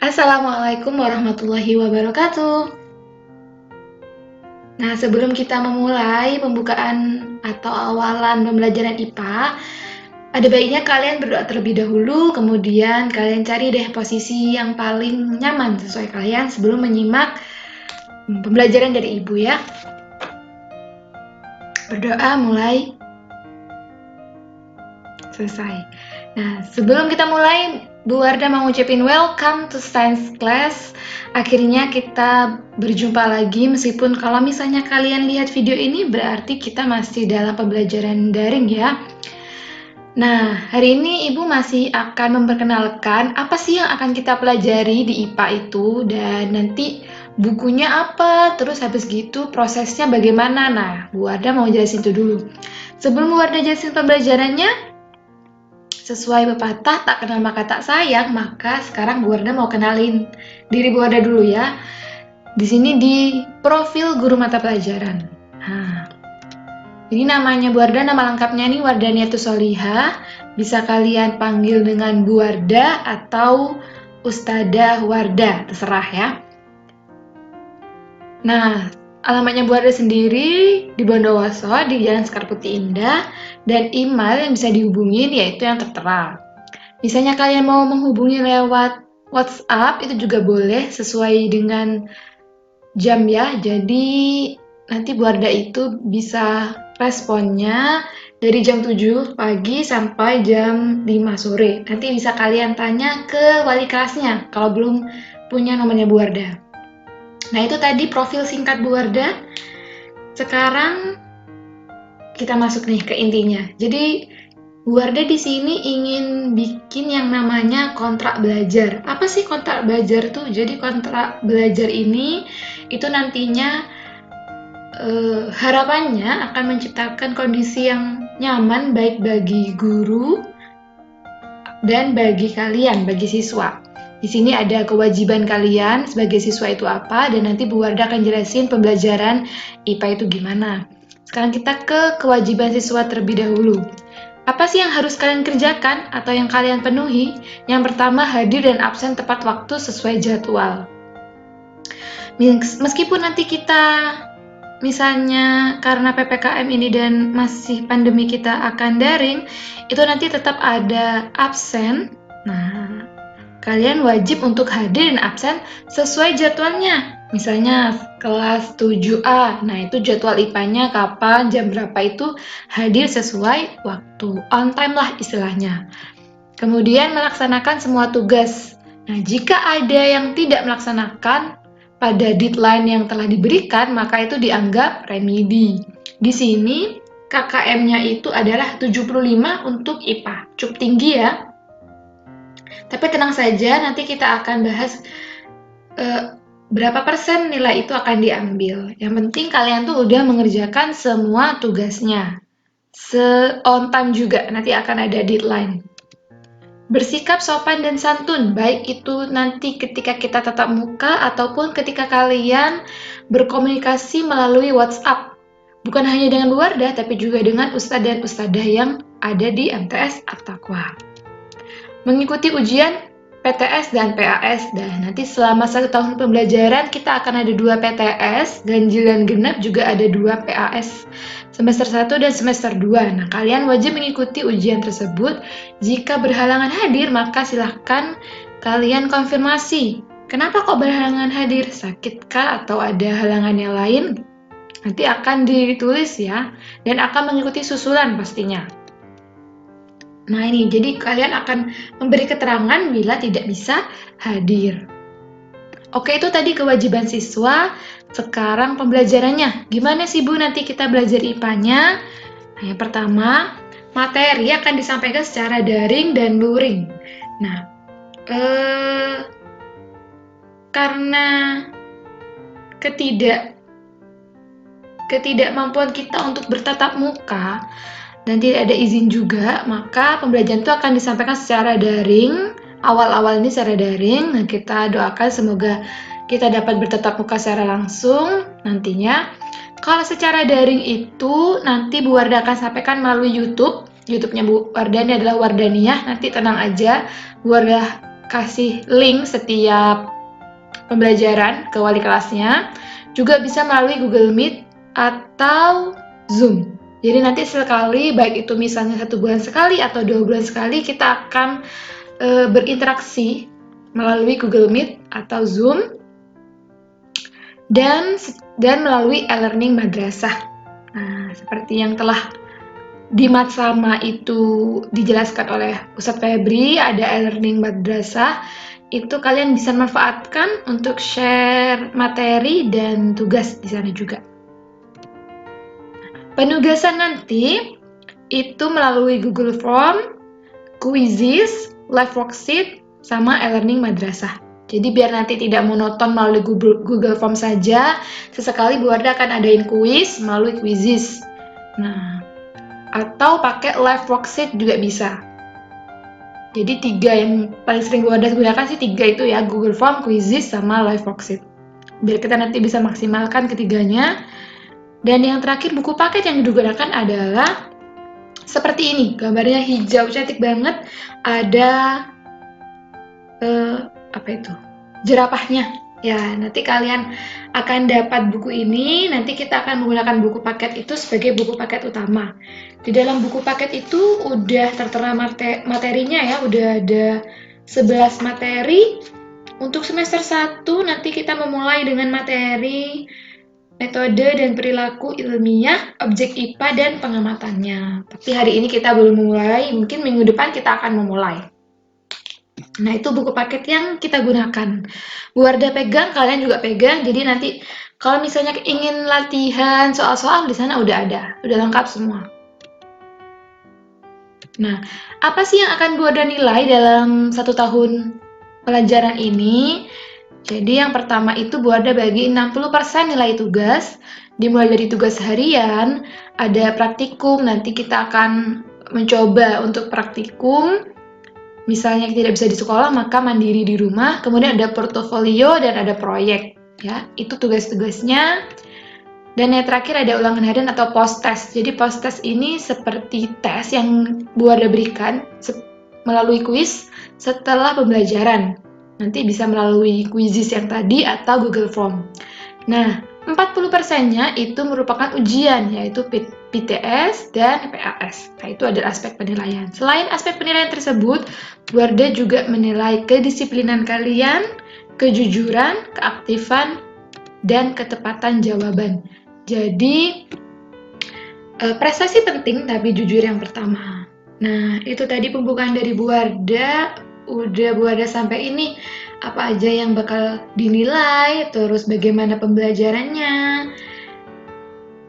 Assalamualaikum warahmatullahi wabarakatuh. Nah, sebelum kita memulai pembukaan atau awalan pembelajaran IPA, ada baiknya kalian berdoa terlebih dahulu, kemudian kalian cari deh posisi yang paling nyaman sesuai kalian sebelum menyimak pembelajaran dari Ibu ya. Berdoa mulai selesai. Nah, sebelum kita mulai, Bu Wardah mau ngucapin welcome to science class. Akhirnya kita berjumpa lagi, meskipun kalau misalnya kalian lihat video ini berarti kita masih dalam pembelajaran daring ya. Nah, hari ini Ibu masih akan memperkenalkan apa sih yang akan kita pelajari di IPA itu, dan nanti bukunya apa, terus habis gitu prosesnya bagaimana. Nah, Bu Wardah mau jelasin itu dulu. Sebelum Bu Wardah jelasin pembelajarannya, sesuai pepatah tak kenal maka tak sayang, maka sekarang Bu Wardah mau kenalin diri Bu Wardah dulu ya. Di sini di profil guru mata pelajaran. Nah, ini namanya Bu Wardah, nama lengkapnya nih Wardaniatus Solihah. Bisa kalian panggil dengan Bu Wardah atau Ustadzah Wardah, terserah ya. Nah, alamatnya Bu Wardah sendiri di Bondowoso, di Jalan Sekar Putih Indah, dan email yang bisa dihubungin yaitu yang tertera. Misalnya kalian mau menghubungi lewat WhatsApp, itu juga boleh sesuai dengan jam ya. Jadi nanti Bu Wardah itu bisa responnya dari jam 7 pagi sampai jam 5 sore. Nanti bisa kalian tanya ke wali kelasnya kalau belum punya nomornya Bu Wardah. Nah, itu tadi profil singkat Bu Wardah. Sekarang kita masuk nih ke intinya. Jadi Bu Wardah di sini ingin bikin yang namanya kontrak belajar. Apa sih kontrak belajar tuh? Jadi kontrak belajar ini itu nantinya harapannya akan menciptakan kondisi yang nyaman baik bagi guru dan bagi kalian, bagi siswa. Di sini ada kewajiban kalian sebagai siswa itu apa, dan nanti Bu Wardah akan jelasin pembelajaran IPA itu gimana. Sekarang kita ke kewajiban siswa terlebih dahulu. Apa sih yang harus kalian kerjakan atau yang kalian penuhi? Yang pertama, hadir dan absen tepat waktu sesuai jadwal. Meskipun nanti kita misalnya karena PPKM ini dan masih pandemi kita akan daring, itu nanti tetap ada absen. Nah, kalian wajib untuk hadir dan absen sesuai jadwalnya. Misalnya kelas 7A, nah itu jadwal IPA-nya kapan, jam berapa itu hadir sesuai waktu, on time lah istilahnya. Kemudian melaksanakan semua tugas. Nah, jika ada yang tidak melaksanakan pada deadline yang telah diberikan, maka itu dianggap remedi. Di sini KKM-nya itu adalah 75 untuk IPA, cukup tinggi ya. Tapi tenang saja, nanti kita akan bahas berapa persen nilai itu akan diambil. Yang penting kalian tuh udah mengerjakan semua tugasnya. On time juga, nanti akan ada deadline. Bersikap sopan dan santun, baik itu nanti ketika kita tatap muka ataupun ketika kalian berkomunikasi melalui WhatsApp. Bukan hanya dengan Bu Wardah, tapi juga dengan ustadz dan ustadzah yang ada di MTS At-Taqwa. Mengikuti ujian PTS dan PAS, dan nanti selama 1 tahun pembelajaran kita akan ada 2 PTS, ganjil dan genap juga ada 2 PAS, semester 1 dan semester 2. Nah, kalian wajib mengikuti ujian tersebut. Jika berhalangan hadir, maka silahkan kalian konfirmasi. Kenapa kok berhalangan hadir? Sakitkah atau ada halangan yang lain? Nanti akan ditulis ya, dan akan mengikuti susulan pastinya. Nah ini, jadi kalian akan memberi keterangan bila tidak bisa hadir. Oke, itu tadi kewajiban siswa. Sekarang pembelajarannya. Gimana sih Bu nanti kita belajar IPA-nya? Nah, yang pertama, materi akan disampaikan secara daring dan luring. Nah, karena ketidakmampuan kita untuk bertatap muka dan tidak ada izin juga, maka pembelajaran itu akan disampaikan secara daring. Awal-awal ini secara daring. Nah, kita doakan semoga kita dapat bertatap muka secara langsung nantinya. Kalau secara daring itu nanti Bu Wardah akan sampaikan melalui YouTube. YouTube-nya Bu Wardah ini adalah Wardaniah. Nanti tenang aja, Bu Wardah kasih link setiap pembelajaran ke wali kelasnya, juga bisa melalui Google Meet atau Zoom. Jadi nanti sekali, baik itu misalnya 1 bulan sekali atau 2 bulan sekali, kita akan berinteraksi melalui Google Meet atau Zoom dan melalui e-learning madrasah. Nah, seperti yang telah di Matsama itu dijelaskan oleh Ustadz Febri, ada e-learning madrasah, itu kalian bisa manfaatkan untuk share materi dan tugas di sana juga. Penugasan nanti itu melalui Google Form, quizzes, live worksheet, sama e-learning madrasah. Jadi biar nanti tidak monoton melalui Google Form saja, sesekali Bu Wardah akan adain quiz melalui quizzes. Nah, atau pakai live worksheet juga bisa. Jadi 3 yang paling sering Bu Wardah gunakan sih 3 itu ya, Google Form, quizzes, sama live worksheet. Biar kita nanti bisa maksimalkan ketiganya. Dan yang terakhir, buku paket yang digunakan adalah seperti ini, gambarnya hijau, cantik banget. Ada jerapahnya. Ya, nanti kalian akan dapat buku ini, nanti kita akan menggunakan buku paket itu sebagai buku paket utama. Di dalam buku paket itu udah tertera materinya ya, udah ada 11 materi. Untuk semester 1 nanti kita memulai dengan materi metode dan perilaku ilmiah, objek IPA, dan pengamatannya. Tapi hari ini kita belum mulai, mungkin minggu depan kita akan memulai. Nah, itu buku paket yang kita gunakan. Bu Wardah pegang, kalian juga pegang, jadi nanti kalau misalnya ingin latihan soal-soal di sana udah ada, udah lengkap semua. Nah, apa sih yang akan Bu Wardah nilai dalam 1 tahun pelajaran ini? Jadi yang pertama itu Bu Wardah bagi 60% nilai tugas, dimulai dari tugas harian, ada praktikum, nanti kita akan mencoba untuk praktikum, misalnya tidak bisa di sekolah maka mandiri di rumah, kemudian ada portofolio dan ada proyek, ya itu tugas-tugasnya. Dan yang terakhir ada ulangan harian atau post test. Jadi post test ini seperti tes yang Bu Wardah berikan melalui kuis setelah pembelajaran. Nanti bisa melalui quizzes yang tadi atau Google Form. Nah, 40%-nya itu merupakan ujian, yaitu PTS dan PAS. Nah, itu adalah aspek penilaian. Selain aspek penilaian tersebut, Bu Wardah juga menilai kedisiplinan kalian, kejujuran, keaktifan, dan ketepatan jawaban. Jadi, prestasi penting tapi jujur yang pertama. Nah, itu tadi pembukaan dari Bu Wardah. Udah Bu Wardah sampai ini, apa aja yang bakal dinilai, terus bagaimana pembelajarannya.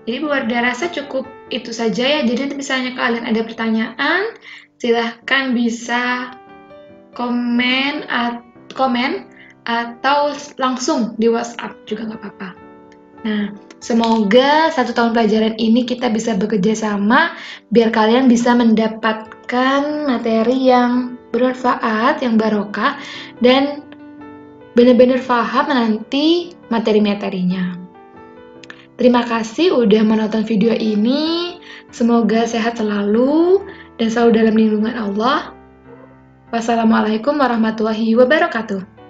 Jadi Bu Wardah rasa cukup itu saja ya. Jadi nanti misalnya kalian ada pertanyaan, silahkan bisa komen atau langsung di WhatsApp juga nggak apa-apa. Nah, semoga 1 tahun pelajaran ini kita bisa bekerja sama biar kalian bisa mendapatkan materi yang bermanfaat, yang barokah, dan benar-benar paham nanti materi-materinya. Terima kasih udah menonton video ini. Semoga sehat selalu dan selalu dalam lindungan Allah. Wassalamualaikum warahmatullahi wabarakatuh.